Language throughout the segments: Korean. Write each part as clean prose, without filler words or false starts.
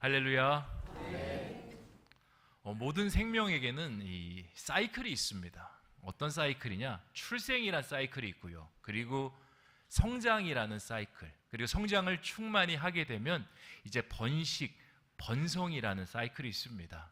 할렐루야. 모든 생명에게는 이 사이클이 있습니다. 어떤 사이클이냐? 출생이란 사이클이 있고요. 그리고 성장이라는 사이클, 그리고 성장을 충만히 하게 되면 이제 번식, 번성이라는 사이클이 있습니다.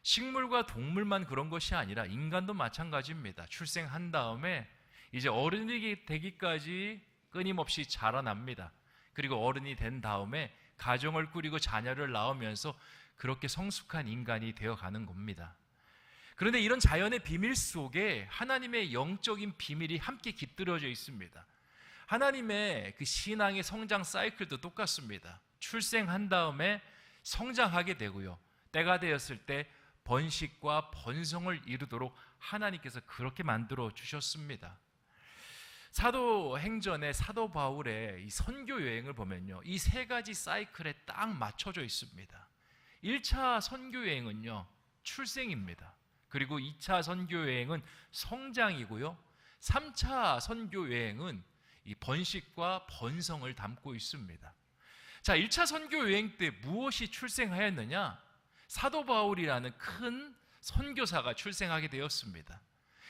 식물과 동물만 그런 것이 아니라 인간도 마찬가지입니다. 출생한 다음에 이제 어른이 되기까지 끊임없이 자라납니다. 그리고 어른이 된 다음에 가정을 꾸리고 자녀를 낳으면서 그렇게 성숙한 인간이 되어가는 겁니다. 그런데 이런 자연의 비밀 속에 하나님의 영적인 비밀이 함께 깃들어져 있습니다. 하나님의 그 신앙의 성장 사이클도 똑같습니다. 출생한 다음에 성장하게 되고요. 때가 되었을 때 번식과 번성을 이루도록 하나님께서 그렇게 만들어 주셨습니다. 사도행전의 사도 바울의 이 선교 여행을 보면요, 이 세 가지 사이클에 딱 맞춰져 있습니다. 1차 선교 여행은요, 출생입니다. 그리고 2차 선교 여행은 성장이고요, 3차 선교 여행은 이 번식과 번성을 담고 있습니다. 자, 1차 선교 여행 때 무엇이 출생하였느냐? 사도 바울이라는 큰 선교사가 출생하게 되었습니다.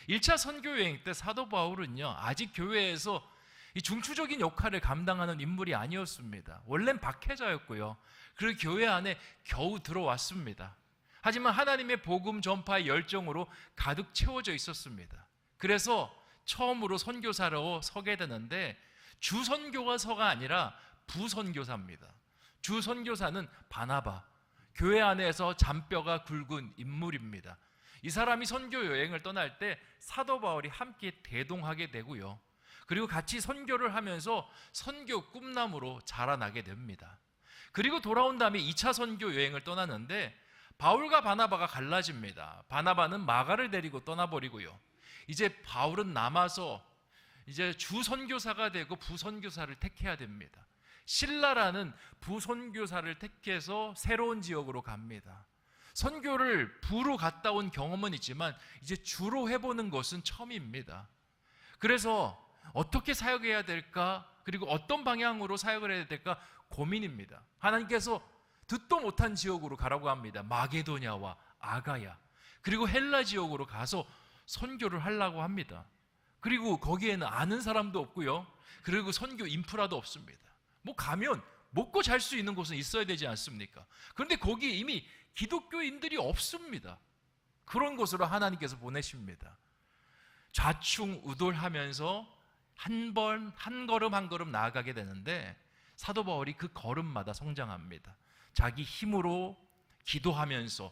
1차 선교 여행 때 사도 바울은요, 아직 교회에서 이 중추적인 역할을 감당하는 인물이 아니었습니다. 원래는 박해자였고요. 그리고 교회 안에 겨우 들어왔습니다. 하지만 하나님의 복음 전파의 열정으로 가득 채워져 있었습니다. 그래서 처음으로 선교사로 서게 되는데 주선교사가 아니라 부선교사입니다. 주선교사는 바나바, 교회 안에서 잔뼈가 굵은 인물입니다. 이 사람이 선교 여행을 떠날 때 사도 바울이 함께 대동하게 되고요. 그리고 같이 선교를 하면서 선교 꿈나무로 자라나게 됩니다. 그리고 돌아온 다음에 2차 선교 여행을 떠나는데 바울과 바나바가 갈라집니다. 바나바는 마가를 데리고 떠나버리고요. 이제 바울은 남아서 이제 주선교사가 되고 부선교사를 택해야 됩니다. 신라라는 부선교사를 택해서 새로운 지역으로 갑니다. 선교를 부로 갔다 온 경험은 있지만 이제 주로 해보는 것은 처음입니다. 그래서 어떻게 사역해야 될까, 그리고 어떤 방향으로 사역을 해야 될까 고민입니다. 하나님께서 듣도 못한 지역으로 가라고 합니다. 마게도냐와 아가야, 그리고 헬라 지역으로 가서 선교를 하려고 합니다. 그리고 거기에는 아는 사람도 없고요, 그리고 선교 인프라도 없습니다. 뭐 가면 먹고 잘 수 있는 곳은 있어야 되지 않습니까? 그런데 거기에 이미 기독교인들이 없습니다. 그런 곳으로 하나님께서 보내십니다. 좌충우돌하면서 한 걸음 한 걸음 나아가게 되는데 사도 바울이 그 걸음마다 성장합니다. 자기 힘으로 기도하면서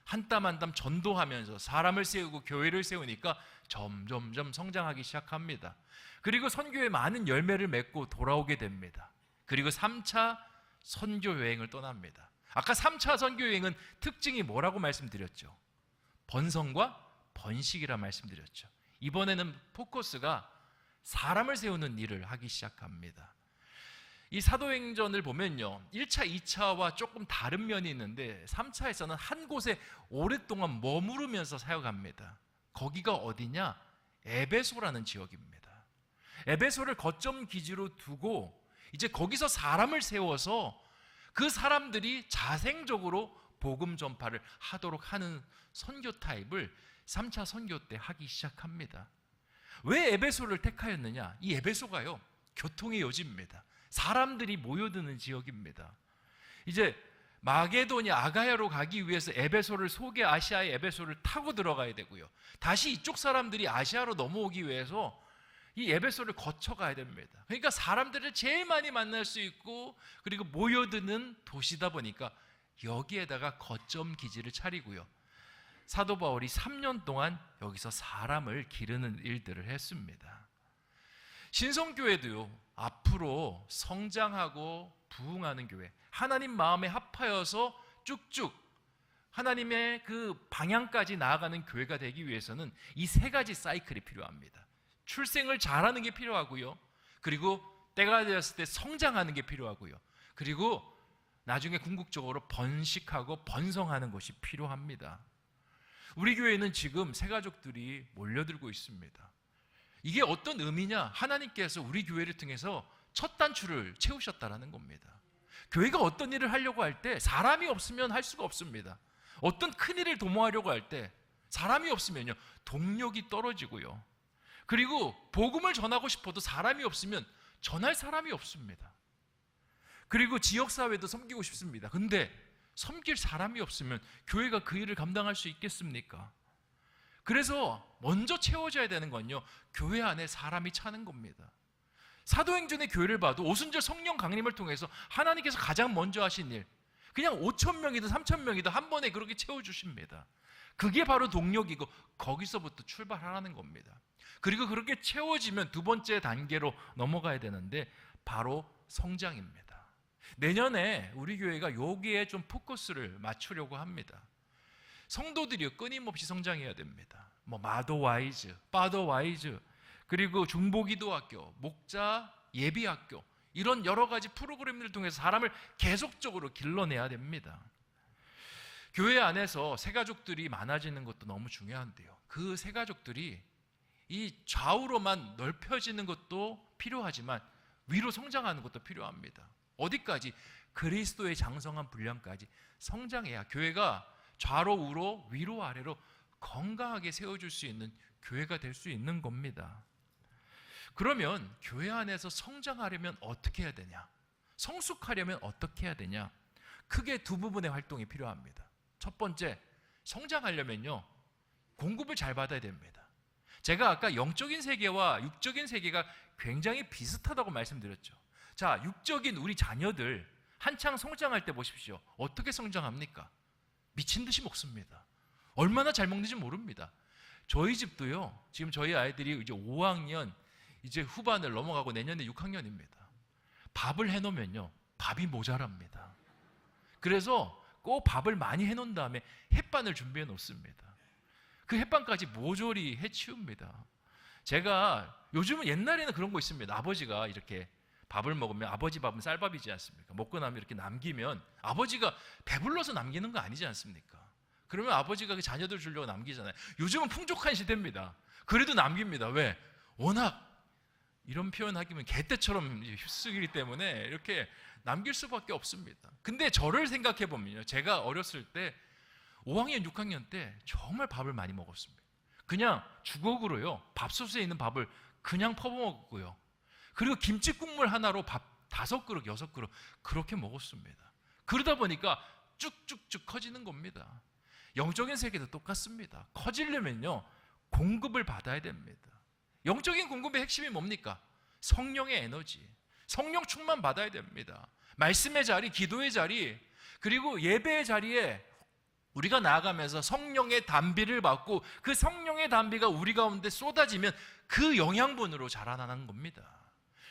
한 땀 한 땀 전도하면서 사람을 세우고 교회를 세우니까 점점점 성장하기 시작합니다. 그리고 선교에 많은 열매를 맺고 돌아오게 됩니다. 그리고 3차 선교 여행을 떠납니다. 아까 3차 선교 여행은 특징이 뭐라고 말씀드렸죠? 번성과 번식이라 말씀드렸죠. 이번에는 포커스가 사람을 세우는 일을 하기 시작합니다. 이 사도행전을 보면요, 1차, 2차와 조금 다른 면이 있는데 3차에서는 한 곳에 오랫동안 머무르면서 사역합니다. 거기가 어디냐? 에베소라는 지역입니다. 에베소를 거점 기지로 두고 이제 거기서 사람을 세워서 그 사람들이 자생적으로 복음 전파를 하도록 하는 선교 타입을 3차 선교 때 하기 시작합니다. 왜 에베소를 택하였느냐? 이 에베소가요, 교통의 요지입니다. 사람들이 모여드는 지역입니다. 이제 마게도냐 아가야로 가기 위해서 에베소를, 소개아시아의 에베소를 타고 들어가야 되고요, 다시 이쪽 사람들이 아시아로 넘어오기 위해서 이 에베소를 거쳐가야 됩니다. 그러니까 사람들을 제일 많이 만날 수 있고 그리고 모여드는 도시다 보니까 여기에다가 거점 기지를 차리고요, 사도 바울이 3년 동안 여기서 사람을 기르는 일들을 했습니다. 신성교회도요, 앞으로 성장하고 부흥하는 교회, 하나님 마음에 합하여서 쭉쭉 하나님의 그 방향까지 나아가는 교회가 되기 위해서는 이 세 가지 사이클이 필요합니다. 출생을 잘하는 게 필요하고요, 그리고 때가 되었을 때 성장하는 게 필요하고요, 그리고 나중에 궁극적으로 번식하고 번성하는 것이 필요합니다. 우리 교회는 지금 새 가족들이 몰려들고 있습니다. 이게 어떤 의미냐? 하나님께서 우리 교회를 통해서 첫 단추를 채우셨다라는 겁니다. 교회가 어떤 일을 하려고 할 때 사람이 없으면 할 수가 없습니다. 어떤 큰 일을 도모하려고 할 때 사람이 없으면요, 동력이 떨어지고요. 그리고 복음을 전하고 싶어도 사람이 없으면 전할 사람이 없습니다. 그리고 지역사회도 섬기고 싶습니다. 근데 섬길 사람이 없으면 교회가 그 일을 감당할 수 있겠습니까? 그래서 먼저 채워져야 되는 건요, 교회 안에 사람이 차는 겁니다. 사도행전의 교회를 봐도 오순절 성령 강림을 통해서 하나님께서 가장 먼저 하신 일, 그냥 5,000명이든 3,000명이든 한 번에 그렇게 채워주십니다. 그게 바로 동력이고 거기서부터 출발하라는 겁니다. 그리고 그렇게 채워지면 두 번째 단계로 넘어가야 되는데 바로 성장입니다. 내년에 우리 교회가 여기에 좀 포커스를 맞추려고 합니다. 성도들이 끊임없이 성장해야 됩니다. 마더와이즈, 파더와이즈, 그리고 중보기도학교, 목자 예비학교, 이런 여러 가지 프로그램들을 통해서 사람을 계속적으로 길러내야 됩니다. 교회 안에서 새가족들이 많아지는 것도 너무 중요한데요, 그 새가족들이 이 좌우로만 넓혀지는 것도 필요하지만 위로 성장하는 것도 필요합니다. 어디까지? 그리스도의 장성한 분량까지 성장해야 교회가 좌로 우로 위로 아래로 건강하게 세워줄 수 있는 교회가 될 수 있는 겁니다. 그러면 교회 안에서 성장하려면 어떻게 해야 되냐? 성숙하려면 어떻게 해야 되냐? 크게 두 부분의 활동이 필요합니다. 첫 번째, 성장하려면요, 공급을 잘 받아야 됩니다. 제가 아까 영적인 세계와 육적인 세계가 굉장히 비슷하다고 말씀드렸죠. 자, 육적인 우리 자녀들 한창 성장할 때 보십시오. 어떻게 성장합니까? 미친 듯이 먹습니다. 얼마나 잘 먹는지 모릅니다. 저희 집도요, 지금 저희 아이들이 이제 5학년 이제 후반을 넘어가고 내년에 6학년입니다. 밥을 해놓으면요, 밥이 모자랍니다. 그래서 꼭 밥을 많이 해놓은 다음에 햇반을 준비해 놓습니다. 그 햇반까지 모조리 해치웁니다. 제가 요즘은, 옛날에는 그런 거 있습니다. 아버지가 이렇게 밥을 먹으면, 아버지 밥은 쌀밥이지 않습니까? 먹고 나면 이렇게 남기면 아버지가 배불러서 남기는 거 아니지 않습니까? 그러면 아버지가 그 자녀들 주려고 남기잖아요. 요즘은 풍족한 시대입니다. 그래도 남깁니다. 왜? 워낙 이런 표현하기면 개떼처럼 쓰기 때문에 이렇게 남길 수밖에 없습니다. 근데 저를 생각해 보면요, 제가 어렸을 때 5학년, 6학년 때 정말 밥을 많이 먹었습니다. 그냥 주걱으로요, 밥솥에 있는 밥을 그냥 퍼먹었고요. 그리고 김치 국물 하나로 밥 5그릇, 6그릇 그렇게 먹었습니다. 그러다 보니까 쭉쭉쭉 커지는 겁니다. 영적인 세계도 똑같습니다. 커지려면요, 공급을 받아야 됩니다. 영적인 공급의 핵심이 뭡니까? 성령의 에너지, 성령 충만 받아야 됩니다. 말씀의 자리, 기도의 자리, 그리고 예배의 자리에 우리가 나아가면서 성령의 단비를 받고 그 성령의 단비가 우리 가운데 쏟아지면 그 영양분으로 자라나는 겁니다.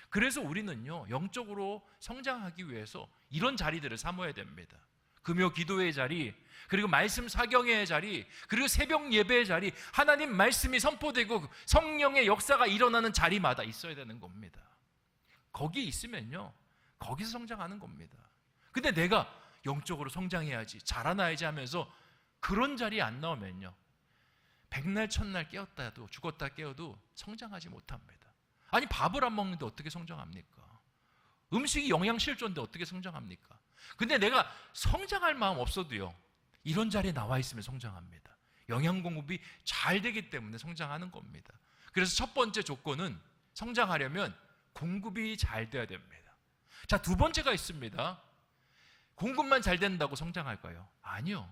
그래서 우리는요, 영적으로 성장하기 위해서 이런 자리들을 삼아야 됩니다. 금요 기도의 자리, 그리고 말씀 사경의 자리, 그리고 새벽 예배의 자리, 하나님 말씀이 선포되고 성령의 역사가 일어나는 자리마다 있어야 되는 겁니다. 거기 있으면요, 거기서 성장하는 겁니다. 근데 내가 영적으로 성장해야지, 자라나야지 하면서 그런 자리에 안 나오면요, 백날 천날 깨었다도 죽었다 깨어도 성장하지 못합니다. 아니, 밥을 안 먹는데 어떻게 성장합니까? 음식이 영양실조인데 어떻게 성장합니까? 근데 내가 성장할 마음 없어도요, 이런 자리에 나와 있으면 성장합니다. 영양 공급이 잘 되기 때문에 성장하는 겁니다. 그래서 첫 번째 조건은 성장하려면 공급이 잘 돼야 됩니다. 자, 두 번째가 있습니다. 공급만 잘 된다고 성장할까요? 아니요.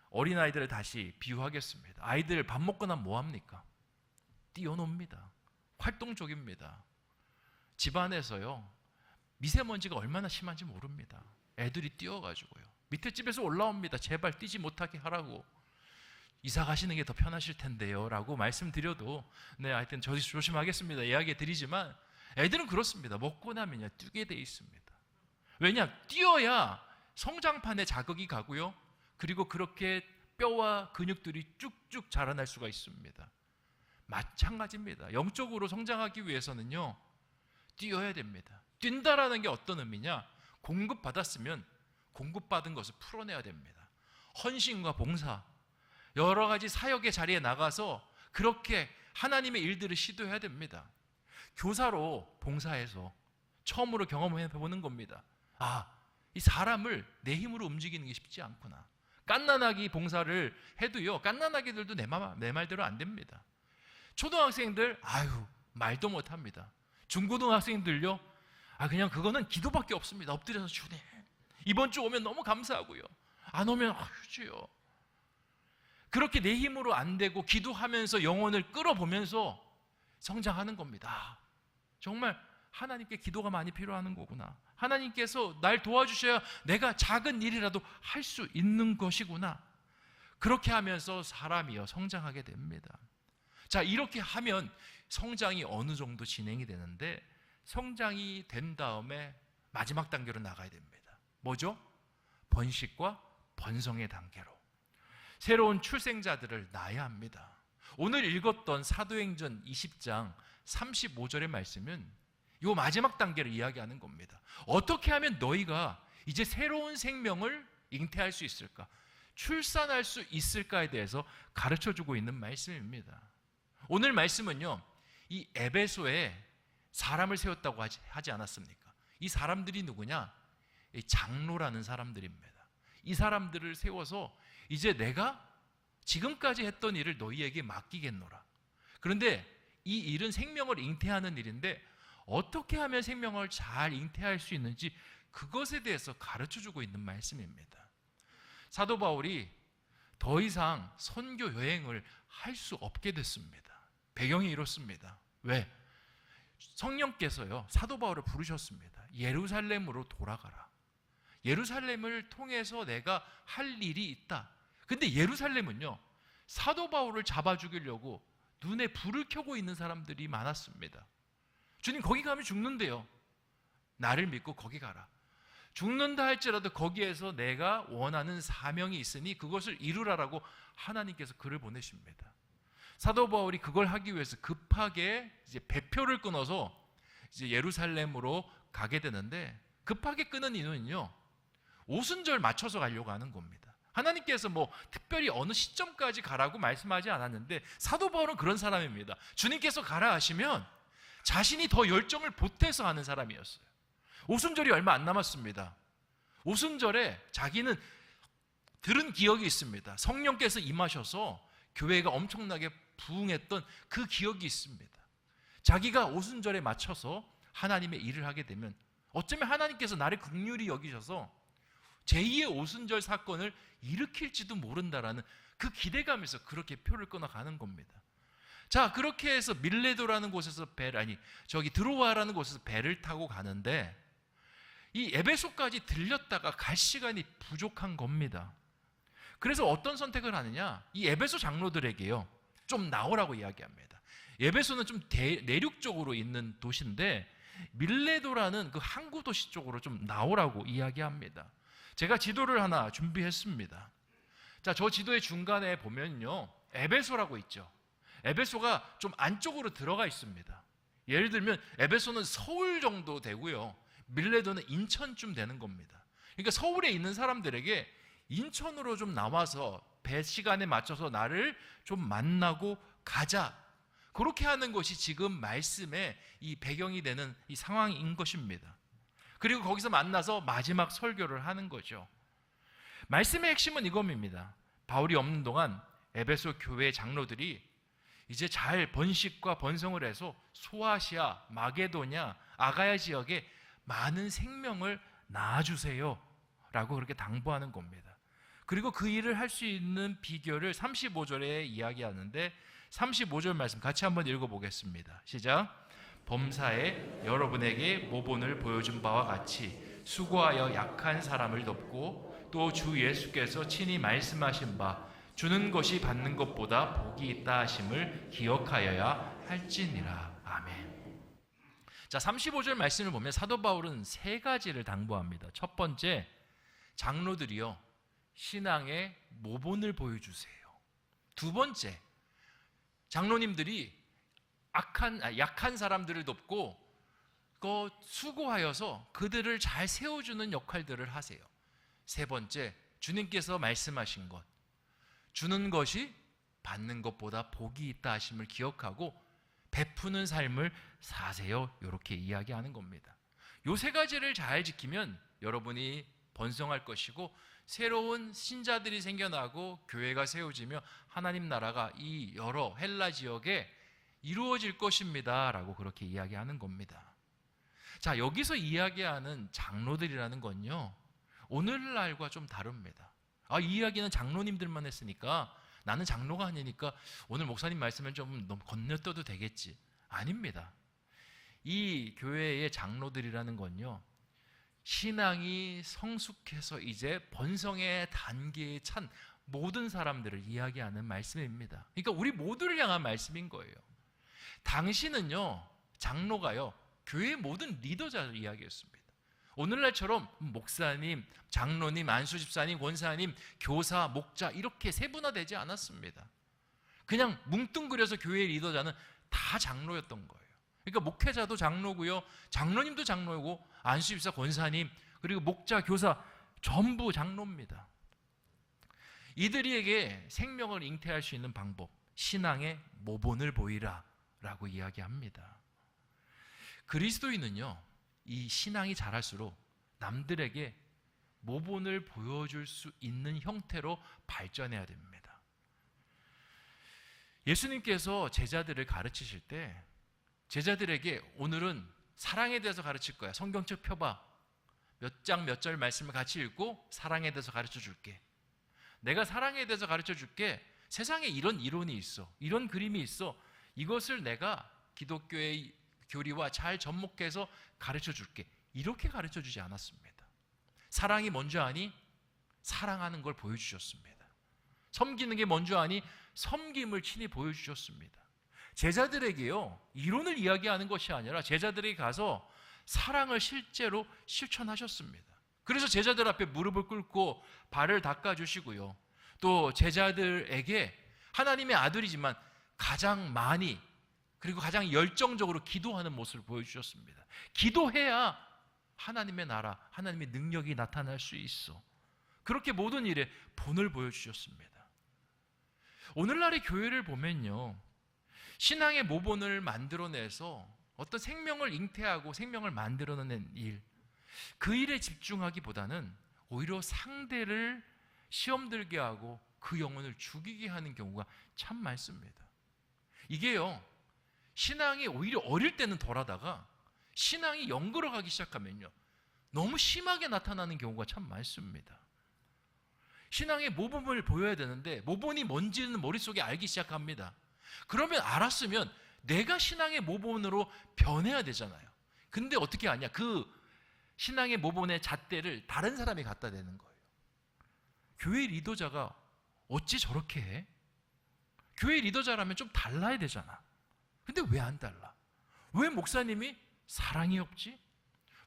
어린아이들을 다시 비유하겠습니다. 아이들 밥 먹고 나면 뭐합니까? 뛰어놉니다. 활동적입니다. 집안에서요, 미세먼지가 얼마나 심한지 모릅니다. 애들이 뛰어가지고요, 밑에 집에서 올라옵니다. 제발 뛰지 못하게 하라고. 이사 가시는 게 더 편하실 텐데요 라고 말씀드려도, 네, 하여튼 저도 조심하겠습니다 이야기 드리지만, 애들은 그렇습니다. 먹고 나면요, 뛰게 돼 있습니다. 왜냐? 뛰어야 성장판에 자극이 가고요, 그리고 그렇게 뼈와 근육들이 쭉쭉 자라날 수가 있습니다. 마찬가지입니다. 영적으로 성장하기 위해서는요, 뛰어야 됩니다. 뛴다라는 게 어떤 의미냐? 공급받았으면 공급받은 것을 풀어내야 됩니다. 헌신과 봉사, 여러 가지 사역의 자리에 나가서 그렇게 하나님의 일들을 시도해야 됩니다. 교사로 봉사해서 처음으로 경험해 보는 겁니다. 아, 이 사람을 내 힘으로 움직이는 게 쉽지 않구나. 갓난아기 봉사를 해도요, 갓난아기들도 내 말대로 안 됩니다. 초등학생들 아유 말도 못합니다. 중고등학생들요, 그냥 그거는 기도밖에 없습니다. 엎드려서 주님 이번 주 오면 너무 감사하고요, 안 오면 주여. 그렇게 내 힘으로 안 되고 기도하면서 영혼을 끌어보면서 성장하는 겁니다. 정말 하나님께 기도가 많이 필요하는 거구나. 하나님께서 날 도와주셔야 내가 작은 일이라도 할 수 있는 것이구나. 그렇게 하면서 사람이요 성장하게 됩니다. 자, 이렇게 하면 성장이 어느 정도 진행이 되는데, 성장이 된 다음에 마지막 단계로 나가야 됩니다. 뭐죠? 번식과 번성의 단계로 새로운 출생자들을 낳아야 합니다. 오늘 읽었던 사도행전 20장 35절의 말씀은 이 마지막 단계를 이야기하는 겁니다. 어떻게 하면 너희가 이제 새로운 생명을 잉태할 수 있을까? 출산할 수 있을까에 대해서 가르쳐주고 있는 말씀입니다. 오늘 말씀은요, 이 에베소에 사람을 세웠다고 하지 않았습니까? 이 사람들이 누구냐? 이 장로라는 사람들입니다. 이 사람들을 세워서 이제 내가 지금까지 했던 일을 너희에게 맡기겠노라. 그런데 이 일은 생명을 잉태하는 일인데 어떻게 하면 생명을 잘 잉태할 수 있는지 그것에 대해서 가르쳐주고 있는 말씀입니다. 사도 바울이 더 이상 선교 여행을 할 수 없게 됐습니다. 배경이 이렇습니다. 왜? 성령께서요 사도 바울을 부르셨습니다. 예루살렘으로 돌아가라. 예루살렘을 통해서 내가 할 일이 있다. 근데 예루살렘은요 사도 바울을 잡아 죽이려고 눈에 불을 켜고 있는 사람들이 많았습니다. 주님 거기 가면 죽는데요. 나를 믿고 거기 가라. 죽는다 할지라도 거기에서 내가 원하는 사명이 있으니 그것을 이루라라고 하나님께서 글을 보내십니다. 사도 바울이 그걸 하기 위해서 급하게 이제 배표를 끊어서 이제 예루살렘으로 가게 되는데, 급하게 끊은 이유는요 오순절 맞춰서 가려고 하는 겁니다. 하나님께서 뭐 특별히 어느 시점까지 가라고 말씀하지 않았는데 사도 바울은 그런 사람입니다. 주님께서 가라 하시면 자신이 더 열정을 보태서 하는 사람이었어요. 오순절이 얼마 안 남았습니다. 오순절에 자기는 들은 기억이 있습니다. 성령께서 임하셔서 교회가 엄청나게 부흥했던 그 기억이 있습니다. 자기가 오순절에 맞춰서 하나님의 일을 하게 되면 어쩌면 하나님께서 나를 긍휼히 여기셔서 제2의 오순절 사건을 일으킬지도 모른다라는 그 기대감에서 그렇게 표를 끊어가는 겁니다. 자, 그렇게 해서 밀레도라는 곳에서 드로아라는 곳에서 배를 타고 가는데 이 에베소까지 들렸다가 갈 시간이 부족한 겁니다. 그래서 어떤 선택을 하느냐? 이 에베소 장로들에게요 좀 나오라고 이야기합니다. 에베소는 좀 내륙 쪽으로 있는 도시인데 밀레도라는 그 항구 도시 쪽으로 좀 나오라고 이야기합니다. 제가 지도를 하나 준비했습니다. 자, 저 지도의 중간에 보면요 에베소라고 있죠. 에베소가 좀 안쪽으로 들어가 있습니다. 예를 들면 에베소는 서울 정도 되고요, 밀레도는 인천쯤 되는 겁니다. 그러니까 서울에 있는 사람들에게 인천으로 좀 나와서 배 시간에 맞춰서 나를 좀 만나고 가자, 그렇게 하는 것이 지금 말씀의 이 배경이 되는 이 상황인 것입니다. 그리고 거기서 만나서 마지막 설교를 하는 거죠. 말씀의 핵심은 이겁니다. 바울이 없는 동안 에베소 교회 장로들이 이제 잘 번식과 번성을 해서 소아시아, 마게도냐, 아가야 지역에 많은 생명을 낳아주세요 라고 그렇게 당부하는 겁니다. 그리고 그 일을 할 수 있는 비결을 35절에 이야기하는데 35절 말씀 같이 한번 읽어보겠습니다. 시작. 범사에 여러분에게 모본을 보여준 바와 같이 수고하여 약한 사람을 돕고 또 주 예수께서 친히 말씀하신 바 주는 것이 받는 것보다 복이 있다 하심을 기억하여야 할지니라. 아멘. 자, 35절 말씀을 보면 사도 바울은 세 가지를 당부합니다. 첫 번째, 장로들이요 신앙의 모본을 보여주세요. 두 번째, 장로님들이 약한 사람들을 돕고 수고하여서 그들을 잘 세워주는 역할들을 하세요. 세 번째, 주님께서 말씀하신 것, 주는 것이 받는 것보다 복이 있다 하심을 기억하고 베푸는 삶을 사세요. 이렇게 이야기하는 겁니다. 이 세 가지를 잘 지키면 여러분이 번성할 것이고 새로운 신자들이 생겨나고 교회가 세워지며 하나님 나라가 이 여러 헬라 지역에 이루어질 것입니다 라고 그렇게 이야기하는 겁니다. 자, 여기서 이야기하는 장로들이라는 건요, 오늘날과 좀 다릅니다. 이 이야기는 장로님들만 했으니까 나는 장로가 아니니까 오늘 목사님 말씀을 좀 너무 건너뛰어도 되겠지. 아닙니다. 이 교회의 장로들이라는 건요, 신앙이 성숙해서 이제 번성의 단계에 찬 모든 사람들을 이야기하는 말씀입니다. 그러니까 우리 모두를 향한 말씀인 거예요. 당신은요, 장로가요, 교회의 모든 리더자를 이야기했습니다. 오늘날처럼 목사님, 장로님, 안수집사님, 권사님, 교사, 목자 이렇게 세분화되지 않았습니다. 그냥 뭉뚱그려서 교회의 리더자는 다 장로였던 거예요. 그러니까 목회자도 장로고요, 장로님도 장로고, 안수집사, 권사님, 그리고 목자, 교사 전부 장로입니다. 이들에게 생명을 잉태할 수 있는 방법, 신앙의 모본을 보이라 라고 이야기합니다. 그리스도인은요, 이 신앙이 자랄수록 남들에게 모본을 보여줄 수 있는 형태로 발전해야 됩니다. 예수님께서 제자들을 가르치실 때 제자들에게 오늘은 사랑에 대해서 가르칠 거야. 성경책 펴봐. 몇 장 몇 절 말씀을 같이 읽고 사랑에 대해서 가르쳐 줄게. 내가 사랑에 대해서 가르쳐 줄게. 세상에 이런 이론이 있어. 이런 그림이 있어. 이것을 내가 기독교의 교리와 잘 접목해서 가르쳐 줄게. 이렇게 가르쳐 주지 않았습니다. 사랑이 뭔지 아니? 사랑하는 걸 보여주셨습니다. 섬기는 게 뭔지 아니? 섬김을 친히 보여주셨습니다. 제자들에게요, 이론을 이야기하는 것이 아니라 제자들에게 가서 사랑을 실제로 실천하셨습니다. 그래서 제자들 앞에 무릎을 꿇고 발을 닦아주시고요, 또 제자들에게 하나님의 아들이지만 가장 많이 그리고 가장 열정적으로 기도하는 모습을 보여주셨습니다. 기도해야 하나님의 나라, 하나님의 능력이 나타날 수 있어. 그렇게 모든 일에 본을 보여주셨습니다. 오늘날의 교회를 보면요, 신앙의 모본을 만들어내서 어떤 생명을 잉태하고 생명을 만들어낸 일, 그 일에 집중하기보다는 오히려 상대를 시험 들게 하고 그 영혼을 죽이게 하는 경우가 참 많습니다. 이게요, 신앙이 오히려 어릴 때는 덜하다가 신앙이 연그러 가기 시작하면요, 너무 심하게 나타나는 경우가 참 많습니다. 신앙의 모본을 보여야 되는데 모본이 뭔지는 머릿속에 알기 시작합니다. 그러면 알았으면 내가 신앙의 모본으로 변해야 되잖아요. 근데 어떻게 하냐? 그 신앙의 모본의 잣대를 다른 사람이 갖다 대는 거예요. 교회 리더자가 어찌 저렇게 해? 교회 리더자라면 좀 달라야 되잖아. 근데 왜 안 달라? 왜 목사님이 사랑이 없지?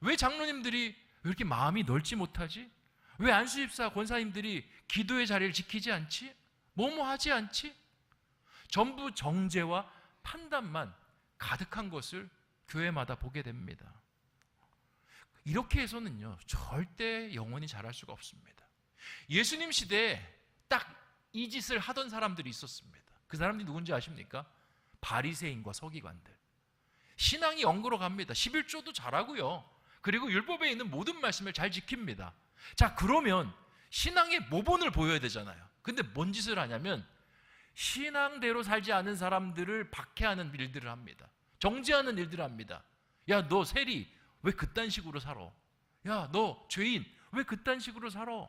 왜 장로님들이 왜 이렇게 마음이 넓지 못하지? 왜 안수집사, 권사님들이 기도의 자리를 지키지 않지? 뭐뭐 하지 않지? 전부 정죄와 판단만 가득한 것을 교회마다 보게 됩니다. 이렇게 해서는요, 절대 영원히 자랄 수가 없습니다. 예수님 시대에 딱 이 짓을 하던 사람들이 있었습니다. 그 사람들이 누군지 아십니까? 바리새인과 서기관들. 신앙이 연그러 갑니다. 11조도 잘하고요, 그리고 율법에 있는 모든 말씀을 잘 지킵니다. 자, 그러면 신앙의 모본을 보여야 되잖아요. 근데 뭔 짓을 하냐면 신앙대로 살지 않은 사람들을 박해하는 일들을 합니다. 정죄하는 일들을 합니다. 야, 너 세리 왜 그딴 식으로 살아? 야, 너 죄인 왜 그딴 식으로 살아?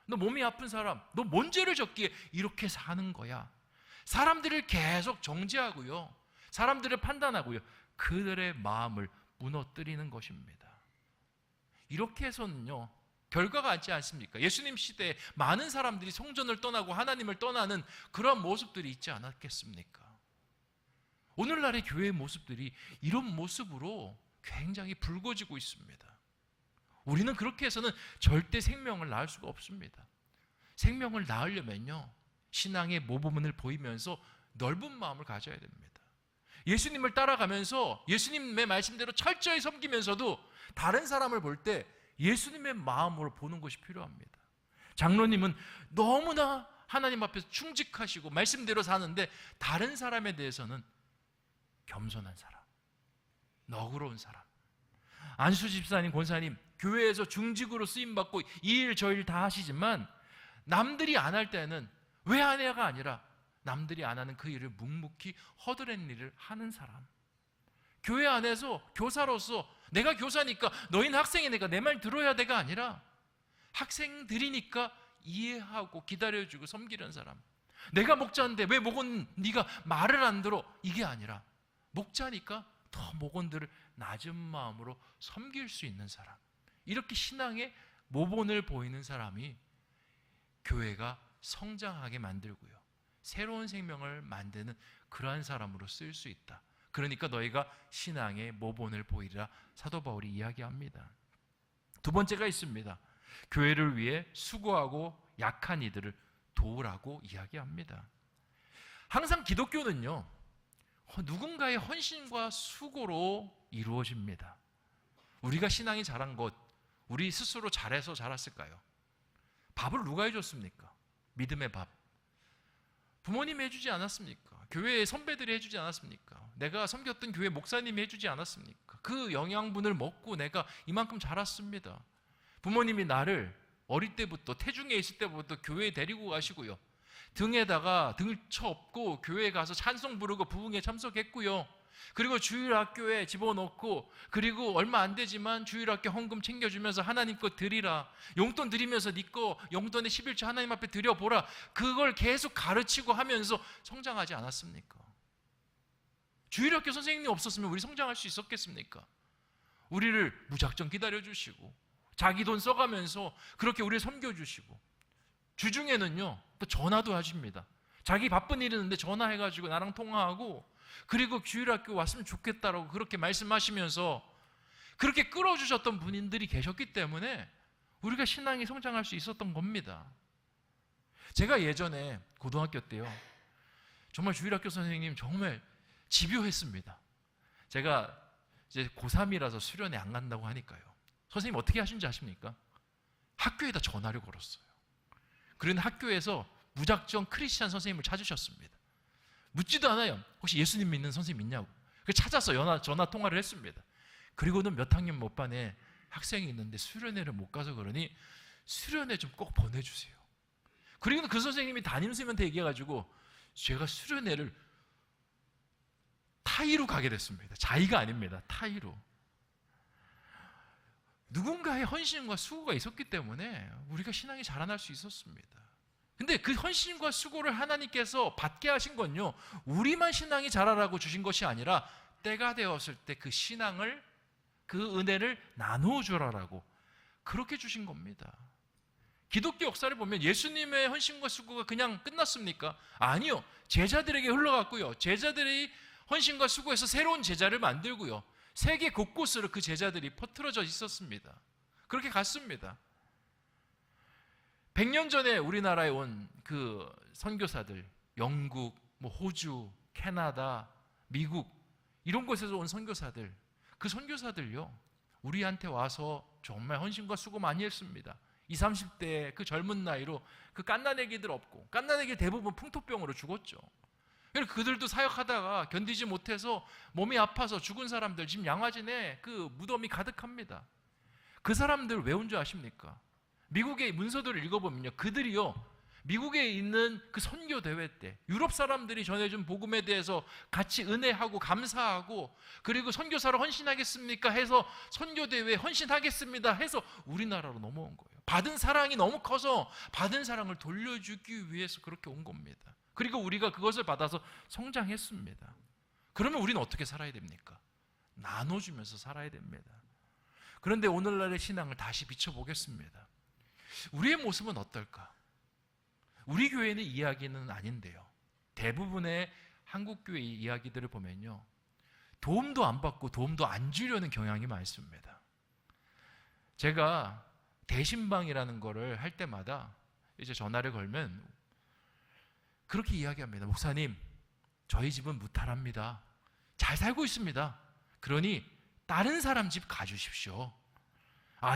너 몸이 아픈 사람, 너 뭔 죄를 졌기에 이렇게 사는 거야? 사람들을 계속 정죄하고요, 사람들을 판단하고요, 그들의 마음을 무너뜨리는 것입니다. 이렇게 해서는요, 결과가 있지 않습니까? 예수님 시대에 많은 사람들이 성전을 떠나고 하나님을 떠나는 그런 모습들이 있지 않았겠습니까? 오늘날의 교회의 모습들이 이런 모습으로 굉장히 붉어지고 있습니다. 우리는 그렇게 해서는 절대 생명을 낳을 수가 없습니다. 생명을 낳으려면요, 신앙의 모범을 보이면서 넓은 마음을 가져야 됩니다. 예수님을 따라가면서 예수님의 말씀대로 철저히 섬기면서도 다른 사람을 볼 때 예수님의 마음으로 보는 것이 필요합니다. 장로님은 너무나 하나님 앞에서 충직하시고 말씀대로 사는데 다른 사람에 대해서는 겸손한 사람, 너그러운 사람. 안수 집사님, 권사님 교회에서 중직으로 쓰임받고 이 일 저 일 다 하시지만 남들이 안 할 때는 왜 안 해가 아니라 남들이 안 하는 그 일을 묵묵히 허드렛 일을 하는 사람. 교회 안에서 교사로서 내가 교사니까 너희는 학생이니까 내 말 들어야 돼가 아니라 학생들이니까 이해하고 기다려주고 섬기는 사람. 내가 목자인데 왜 목원 네가 말을 안 들어? 이게 아니라 목자니까 더 목원들을 낮은 마음으로 섬길 수 있는 사람. 이렇게 신앙의 모본을 보이는 사람이 교회가 성장하게 만들고요, 새로운 생명을 만드는 그러한 사람으로 쓸 수 있다. 그러니까 너희가 신앙의 모본을 보이리라 사도 바울이 이야기합니다. 두 번째가 있습니다. 교회를 위해 수고하고 약한 이들을 도우라고 이야기합니다. 항상 기독교는요, 누군가의 헌신과 수고로 이루어집니다. 우리가 신앙이 자란 것, 우리 스스로 잘해서 자랐을까요? 밥을 누가 해줬습니까? 믿음의 밥. 부모님이 해주지 않았습니까? 교회의 선배들이 해주지 않았습니까? 내가 섬겼던 교회 목사님이 해주지 않았습니까? 그 영양분을 먹고 내가 이만큼 자랐습니다. 부모님이 나를 어릴 때부터, 태중에 있을 때부터 교회에 데리고 가시고요, 등에다가 등을 쳐업고 교회에 가서 찬송 부르고 부흥에 참석했고요, 그리고 주일학교에 집어넣고, 그리고 얼마 안 되지만 주일학교 헌금 챙겨주면서 하나님 거 드리라, 용돈 드리면서 네 거 용돈의 11조 하나님 앞에 드려보라, 그걸 계속 가르치고 하면서 성장하지 않았습니까? 주일학교 선생님이 없었으면 우리 성장할 수 있었겠습니까? 우리를 무작정 기다려주시고 자기 돈 써가면서 그렇게 우리를 섬겨주시고, 주중에는요 또 전화도 하십니다. 자기 바쁜 일 있는데 전화해가지고 나랑 통화하고, 그리고 주일학교 왔으면 좋겠다라고 그렇게 말씀하시면서 그렇게 끌어주셨던 분들이 계셨기 때문에 우리가 신앙이 성장할 수 있었던 겁니다. 제가 예전에 고등학교 때요, 정말 주일학교 선생님 정말 집요했습니다. 제가 이제 고3이라서 수련회 안 간다고 하니까요, 선생님 어떻게 하신지 아십니까? 학교에다 전화를 걸었어요. 그런데 학교에서 무작정 크리스찬 선생님을 찾으셨습니다. 묻지도 않아요. 혹시 예수님 믿는 선생님 있냐고. 찾아서 전화 통화를 했습니다. 그리고는 몇 학년 몇 반에 학생이 있는데 수련회를 못 가서 그러니 수련회 좀 꼭 보내주세요. 그리고 그 선생님이 담임선생님한테 얘기해가지고 제가 수련회를 타이로 가게 됐습니다. 자의가 아닙니다. 타이로. 누군가의 헌신과 수고가 있었기 때문에 우리가 신앙이 자라날 수 있었습니다. 근데 그 헌신과 수고를 하나님께서 받게 하신 건요, 우리만 신앙이 자라라고 주신 것이 아니라 때가 되었을 때 그 신앙을, 그 은혜를 나누어 주라라고 그렇게 주신 겁니다. 기독교 역사를 보면 예수님의 헌신과 수고가 그냥 끝났습니까? 아니요. 제자들에게 흘러갔고요, 제자들이 헌신과 수고해서 새로운 제자를 만들고요, 세계 곳곳으로 그 제자들이 퍼트려져 있었습니다. 그렇게 갔습니다. 100년 전에 우리나라에 온 그 선교사들, 영국, 호주, 캐나다, 미국 이런 곳에서 온 선교사들, 그 선교사들요, 우리한테 와서 정말 헌신과 수고 많이 했습니다. 20, 30대 그 젊은 나이로 그 갓난아기들 없고, 갓난아기 대부분 풍토병으로 죽었죠. 그들도 사역하다가 견디지 못해서 몸이 아파서 죽은 사람들 지금 양화진에 그 무덤이 가득합니다. 그 사람들 왜 온 줄 아십니까? 미국의 문서들을 읽어보면요, 그들이요 미국에 있는 그 선교 대회 때 유럽 사람들이 전해준 복음에 대해서 같이 은혜하고 감사하고, 그리고 선교사로 헌신하겠습니까 해서 선교 대회에 헌신하겠습니다 해서 우리나라로 넘어온 거예요. 받은 사랑이 너무 커서 받은 사랑을 돌려주기 위해서 그렇게 온 겁니다. 그리고 우리가 그것을 받아서 성장했습니다. 그러면 우리는 어떻게 살아야 됩니까? 나눠주면서 살아야 됩니다. 그런데 오늘날의 신앙을 다시 비춰보겠습니다. 우리의 모습은 어떨까? 우리 교회는 이야기는 아닌데요, 대부분의 한국교회 이야기들을 보면요, 도움도 안 받고 도움도 안 주려는 경향이 많습니다. 제가 대신방이라는 거를 할 때마다 이제 전화를 걸면 그렇게 이야기합니다. 목사님, 저희 집은 무탈합니다. 잘 살고 있습니다. 그러니 다른 사람 집 가주십시오.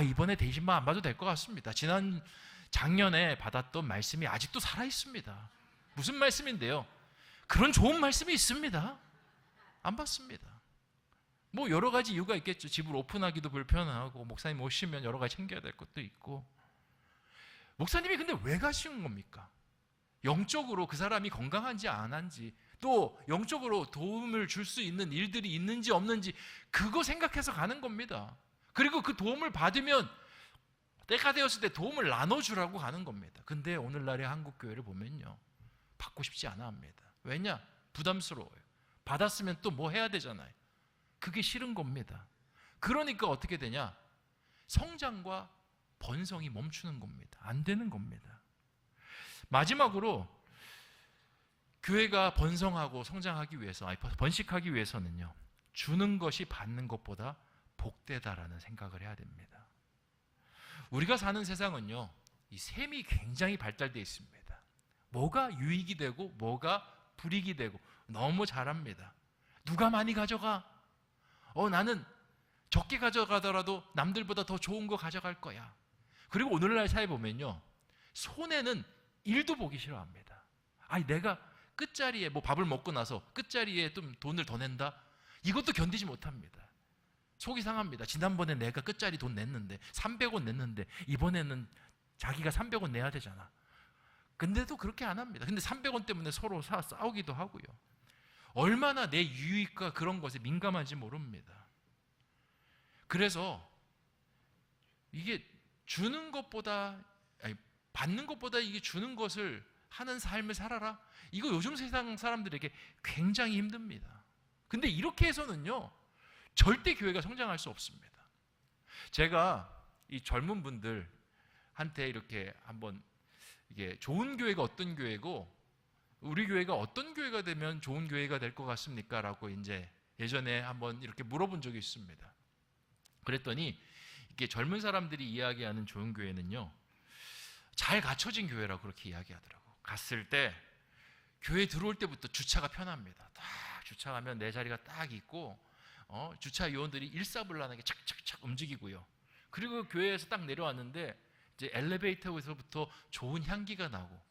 이번에 대신방 안 봐도 될 것 같습니다. 작년에 받았던 말씀이 아직도 살아있습니다. 무슨 말씀인데요? 그런 좋은 말씀이 있습니다. 안 받습니다. 뭐 여러 가지 이유가 있겠죠. 집을 오픈하기도 불편하고 목사님 오시면 여러 가지 챙겨야 될 것도 있고. 목사님이 근데 왜 가시는 겁니까? 영적으로 그 사람이 건강한지 안 한지, 또 영적으로 도움을 줄 수 있는 일들이 있는지 없는지 그거 생각해서 가는 겁니다. 그리고 그 도움을 받으면 때가 되었을 때 도움을 나눠주라고 가는 겁니다. 근데 오늘날의 한국 교회를 보면요, 받고 싶지 않아 합니다. 왜냐? 부담스러워요. 받았으면 또 뭐 해야 되잖아요. 그게 싫은 겁니다. 그러니까 어떻게 되냐? 성장과 번성이 멈추는 겁니다. 안 되는 겁니다. 마지막으로 교회가 번성하고 성장하기 위해서, 번식하기 위해서는요, 주는 것이 받는 것보다 복되다라는 생각을 해야 됩니다. 우리가 사는 세상은요, 이 셈이 굉장히 발달되어 있습니다. 뭐가 유익이 되고 뭐가 불이익이 되고 너무 잘합니다. 누가 많이 가져가? 나는 적게 가져가더라도 남들보다 더 좋은 거 가져갈 거야. 그리고 오늘날 사회 보면요, 손해는 1도 보기 싫어합니다. 아니, 내가 끝자리에 뭐 밥을 먹고 나서 끝자리에 좀 돈을 더 낸다? 이것도 견디지 못합니다. 속이 상합니다. 지난번에 내가 끝자리 돈 냈는데 300원 냈는데 이번에는 자기가 300원 내야 되잖아. 근데도 그렇게 안 합니다. 근데 300원 때문에 서로 싸우기도 하고요. 얼마나 내 유익과 그런 것에 민감한지 모릅니다. 그래서 이게 주는 것보다, 아니, 받는 것보다 이게 주는 것을 하는 삶을 살아라? 이거 요즘 세상 사람들에게 굉장히 힘듭니다. 근데 이렇게 해서는요, 절대 교회가 성장할 수 없습니다. 제가 이 젊은 분들한테 이렇게 한번, 이게 좋은 교회가 어떤 교회고 우리 교회가 어떤 교회가 되면 좋은 교회가 될 것 같습니까? 라고 이제 예전에 한번 이렇게 물어본 적이 있습니다. 그랬더니 이게 젊은 사람들이 이야기하는 좋은 교회는요, 잘 갖춰진 교회라고 그렇게 이야기하더라고. 갔을 때 교회 들어올 때부터 주차가 편합니다. 딱 주차하면 내 자리가 딱 있고, 주차 요원들이 일사불란하게 착착착 움직이고요. 그리고 교회에서 딱 내려왔는데 이제 엘리베이터에서부터 좋은 향기가 나고,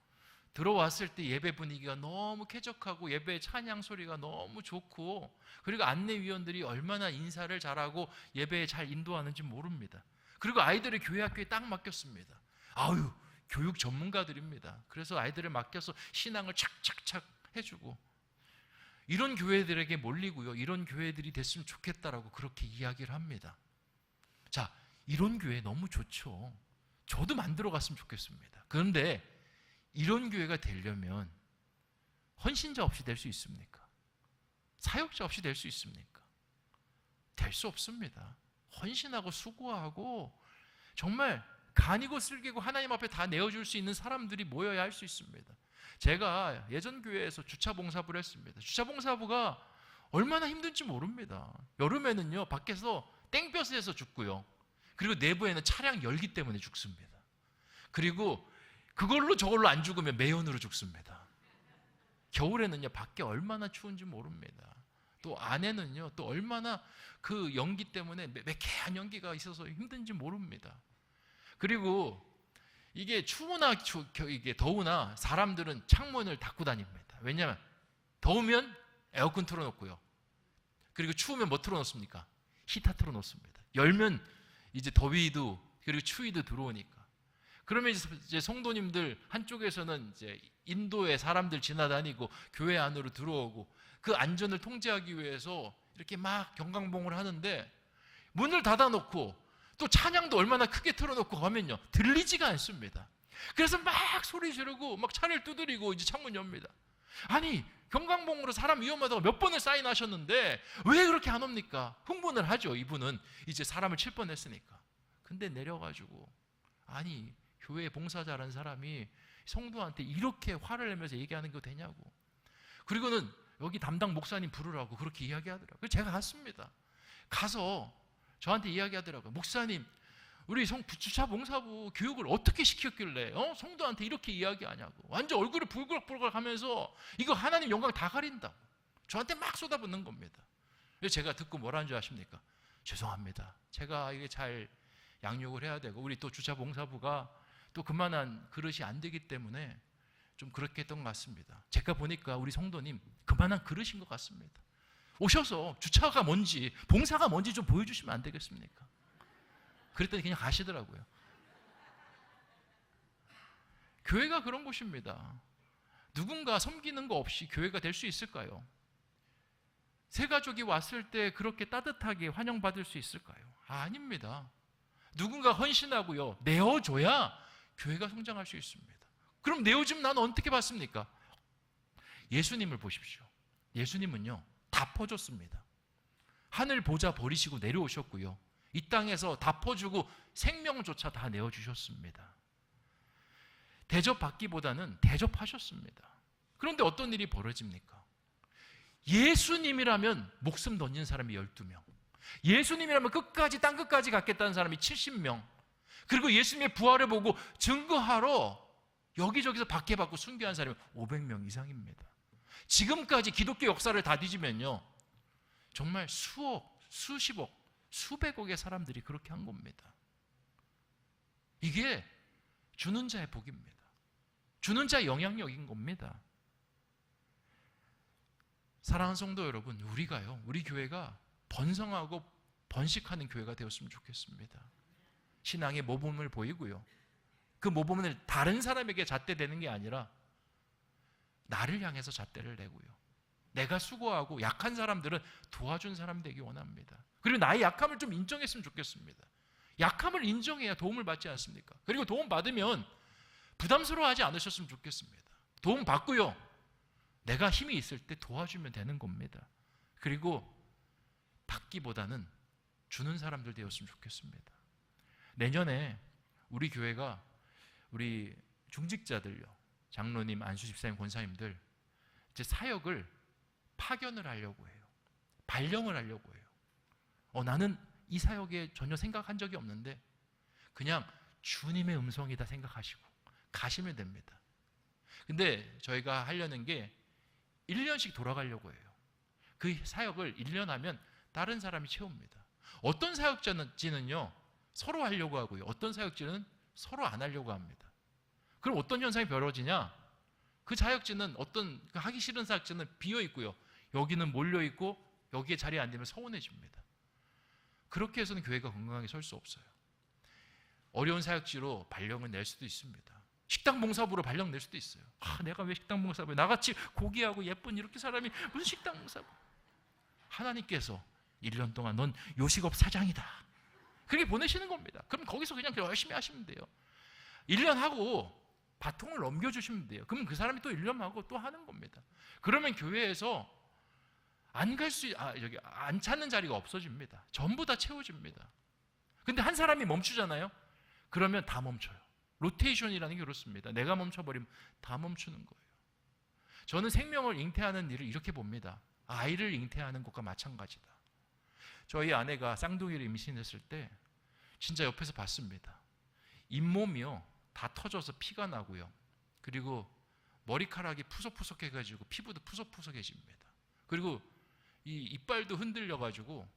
들어왔을 때 예배 분위기가 너무 쾌적하고 예배 찬양 소리가 너무 좋고, 그리고 안내위원들이 얼마나 인사를 잘하고 예배에 잘 인도하는지 모릅니다. 그리고 아이들을 교회 학교에 딱 맡겼습니다. 아유, 교육 전문가들입니다. 그래서 아이들을 맡겨서 신앙을 착착착 해주고, 이런 교회들에게 몰리고요, 이런 교회들이 됐으면 좋겠다라고 그렇게 이야기를 합니다. 자, 이런 교회 너무 좋죠. 저도 만들어 갔으면 좋겠습니다. 그런데 이런 교회가 되려면 헌신자 없이 될 수 있습니까? 사역자 없이 될 수 있습니까? 될 수 없습니다. 헌신하고 수고하고 정말 간이고 쓸개고 하나님 앞에 다 내어줄 수 있는 사람들이 모여야 할 수 있습니다. 제가 예전 교회에서 주차봉사부를 했습니다. 주차봉사부가 얼마나 힘든지 모릅니다. 여름에는요, 밖에서 땡볕에서 죽고요, 그리고 내부에는 차량 열기 때문에 죽습니다. 그리고 그걸로 저걸로 안 죽으면 매연으로 죽습니다. 겨울에는요, 밖에 얼마나 추운지 모릅니다. 또 안에는요, 또 얼마나 그 연기 때문에 매캐한 연기가 있어서 힘든지 모릅니다. 그리고 이게 추우나 이게 더우나 사람들은 창문을 닫고 다닙니다. 왜냐하면 더우면 에어컨 틀어놓고요, 그리고 추우면 뭐 틀어놓습니까? 히터 틀어놓습니다. 열면 이제 더위도 그리고 추위도 들어오니까. 그러면 이제 성도님들 한쪽에서는 이제 인도에 사람들 지나다니고 교회 안으로 들어오고 그 안전을 통제하기 위해서 이렇게 막 경강봉을 하는데, 문을 닫아놓고 또 찬양도 얼마나 크게 틀어놓고 하면요, 들리지가 않습니다. 그래서 막 소리 지르고 막 차를 두드리고 이제 창문 엽니다. 아니, 경강봉으로 사람 위험하다고 몇 번을 사인하셨는데 왜 그렇게 안 옵니까? 흥분을 하죠. 이분은 이제 사람을 칠 뻔했으니까. 근데 내려가지고, 아니, 교회 봉사자라는 사람이 성도한테 이렇게 화를 내면서 얘기하는 게 되냐고. 그리고는 여기 담당 목사님 부르라고 그렇게 이야기하더라고요. 그래서 제가 갔습니다. 가서 저한테 이야기하더라고요. 목사님, 우리 주차 봉사부 교육을 어떻게 시켰길래 성도한테 이렇게 이야기하냐고. 완전 얼굴이 불글불글 하면서 이거 하나님 영광 다 가린다고 저한테 막 쏟아붓는 겁니다. 그래서 제가 듣고 뭐라는 줄 아십니까? 죄송합니다. 제가 이게 잘 양육을 해야 되고, 우리 또 주차 봉사부가 또 그만한 그릇이 안 되기 때문에 좀 그렇게 했던 것 같습니다. 제가 보니까 우리 성도님 그만한 그릇인 것 같습니다. 오셔서 주차가 뭔지, 봉사가 뭔지 좀 보여주시면 안 되겠습니까? 그랬더니 그냥 가시더라고요. 교회가 그런 곳입니다. 누군가 섬기는 거 없이 교회가 될 수 있을까요? 새 가족이 왔을 때 그렇게 따뜻하게 환영받을 수 있을까요? 아닙니다. 누군가 헌신하고요, 내어줘야 교회가 성장할 수 있습니다. 그럼 내어주면 나는 어떻게 받습니까? 예수님을 보십시오. 예수님은요, 다 퍼줬습니다. 하늘 보좌 버리시고 내려오셨고요, 이 땅에서 다 퍼주고 생명조차 다 내어주셨습니다. 대접받기보다는 대접하셨습니다. 그런데 어떤 일이 벌어집니까? 예수님이라면 목숨 던진 사람이 12명, 예수님이라면 끝까지 땅 끝까지 갔겠다는 사람이 70명, 그리고 예수님의 부활을 보고 증거하러 여기저기서 박해받고 순교한 사람이 500명 이상입니다. 지금까지 기독교 역사를 다 뒤지면요, 정말 수억, 수십억, 수백억의 사람들이 그렇게 한 겁니다. 이게 주는 자의 복입니다. 주는 자의 영향력인 겁니다. 사랑하는 성도 여러분, 우리가요, 우리 교회가 번성하고 번식하는 교회가 되었으면 좋겠습니다. 신앙의 모범을 보이고요, 그 모범을 다른 사람에게 잣대대는 게 아니라 나를 향해서 잣대를 내고요, 내가 수고하고 약한 사람들은 도와준 사람 되기 원합니다. 그리고 나의 약함을 좀 인정했으면 좋겠습니다. 약함을 인정해야 도움을 받지 않습니까? 그리고 도움 받으면 부담스러워하지 않으셨으면 좋겠습니다. 도움 받고요, 내가 힘이 있을 때 도와주면 되는 겁니다. 그리고 받기보다는 주는 사람들 되었으면 좋겠습니다. 내년에 우리 교회가 우리 중직자들요, 장로님, 안수 집사님, 권사님들 이제 사역을 파견을 하려고 해요. 발령을 하려고 해요. 나는 이 사역에 전혀 생각한 적이 없는데 그냥 주님의 음성이다 생각하시고 가시면 됩니다. 근데 저희가 하려는 게 1년씩 돌아가려고 해요. 그 사역을 1년 하면 다른 사람이 채웁니다. 어떤 사역자는요 서로 하려고 하고요, 어떤 사역자는 서로 안 하려고 합니다. 그럼 어떤 현상이 벌어지냐? 그 사역지는 하기 싫은 사역지는 비어 있고요, 여기는 몰려 있고 여기에 자리에 앉으면 서운해집니다. 그렇게 해서는 교회가 건강하게 설 수 없어요. 어려운 사역지로 발령을 낼 수도 있습니다. 식당 봉사부로 발령 낼 수도 있어요. 내가 왜 식당 봉사부에, 나같이 고귀하고 예쁜 이렇게 사람이 무슨 식당 봉사부. 하나님께서 1년 동안 넌 요식업 사장이다, 그렇게 보내시는 겁니다. 그럼 거기서 그냥 열심히 하시면 돼요. 1년 하고 바통을 넘겨주시면 돼요. 그럼 그 사람이 또 1년 하고 또 하는 겁니다. 그러면 교회에서 안 찾는 자리가 없어집니다. 전부 다 채워집니다. 근데 한 사람이 멈추잖아요? 그러면 다 멈춰요. 로테이션이라는 게 그렇습니다. 내가 멈춰버리면 다 멈추는 거예요. 저는 생명을 잉태하는 일을 이렇게 봅니다. 아이를 잉태하는 것과 마찬가지다. 저희 아내가 쌍둥이를 임신했을 때 진짜 옆에서 봤습니다. 잇몸이요 다 터져서 피가 나고요, 그리고 머리카락이 푸석푸석해가지고 피부도 푸석푸석해집니다. 그리고 이 이빨도 흔들려가지고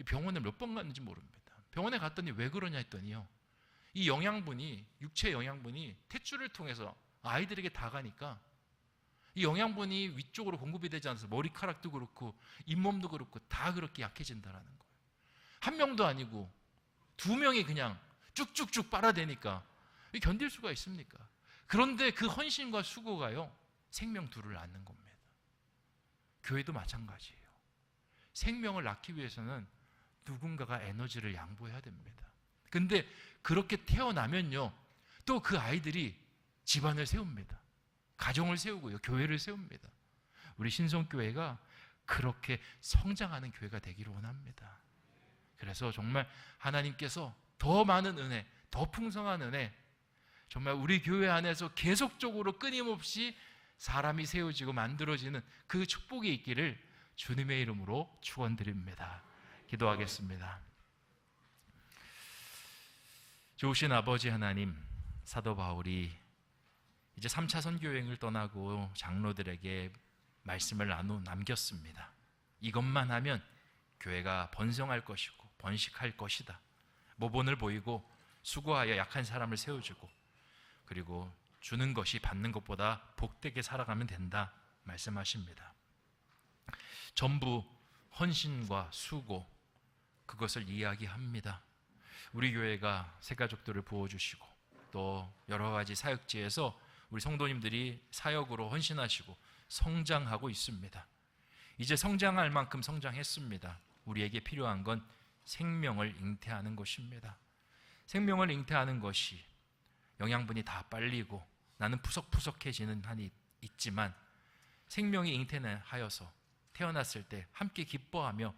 병원에 몇 번 갔는지 모릅니다. 병원에 갔더니 왜 그러냐 했더니요, 이 영양분이, 육체 영양분이 탯줄을 통해서 아이들에게 다 가니까 이 영양분이 위쪽으로 공급이 되지 않아서 머리카락도 그렇고 잇몸도 그렇고 다 그렇게 약해진다라는 거예요. 한 명도 아니고 2명이 그냥 쭉쭉쭉 빨아대니까 견딜 수가 있습니까? 그런데 그 헌신과 수고가요 생명 둘을 낳는 겁니다. 교회도 마찬가지예요. 생명을 낳기 위해서는 누군가가 에너지를 양보해야 됩니다. 근데 그렇게 태어나면요 또 그 아이들이 집안을 세웁니다. 가정을 세우고요, 교회를 세웁니다. 우리 신성교회가 그렇게 성장하는 교회가 되기를 원합니다. 그래서 정말 하나님께서 더 많은 은혜, 더 풍성한 은혜, 정말 우리 교회 안에서 계속적으로 끊임없이 사람이 세워지고 만들어지는 그 축복이 있기를 주님의 이름으로 축원드립니다. 기도하겠습니다. 좋으신 아버지 하나님, 사도 바울이 이제 3차 선교여행을 떠나고 장로들에게 말씀을 남겼습니다. 이것만 하면 교회가 번성할 것이고 번식할 것이다. 모본을 보이고 수고하여 약한 사람을 세워주고 그리고 주는 것이 받는 것보다 복되게 살아가면 된다 말씀하십니다. 전부 헌신과 수고, 그것을 이야기합니다. 우리 교회가 새가족들을 부어주시고 또 여러 가지 사역지에서 우리 성도님들이 사역으로 헌신하시고 성장하고 있습니다. 이제 성장할 만큼 성장했습니다. 우리에게 필요한 건 생명을 잉태하는 것입니다. 생명을 잉태하는 것이 영양분이 다 빨리고 나는 푸석푸석해지는 한이 있지만, 생명이 잉태하여서 태어났을 때 함께 기뻐하며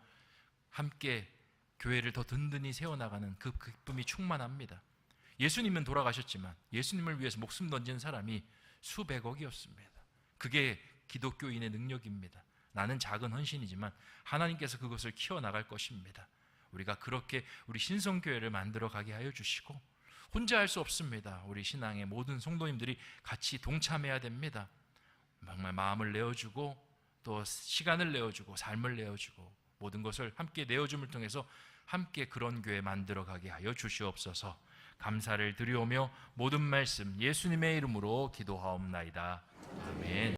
함께 교회를 더 든든히 세워나가는 그 기쁨이 충만합니다. 예수님은 돌아가셨지만 예수님을 위해서 목숨 던진 사람이 수백억이었습니다. 그게 기독교인의 능력입니다. 나는 작은 헌신이지만 하나님께서 그것을 키워나갈 것입니다. 우리가 그렇게 우리 신성교회를 만들어 가게 하여 주시고, 혼자 할 수 없습니다. 우리 신앙의 모든 성도님들이 같이 동참해야 됩니다. 정말 마음을 내어주고 또 시간을 내어주고 삶을 내어주고 모든 것을 함께 내어줌을 통해서 함께 그런 교회 만들어 가게 하여 주시옵소서. 감사를 드리오며 모든 말씀 예수님의 이름으로 기도하옵나이다. 아멘.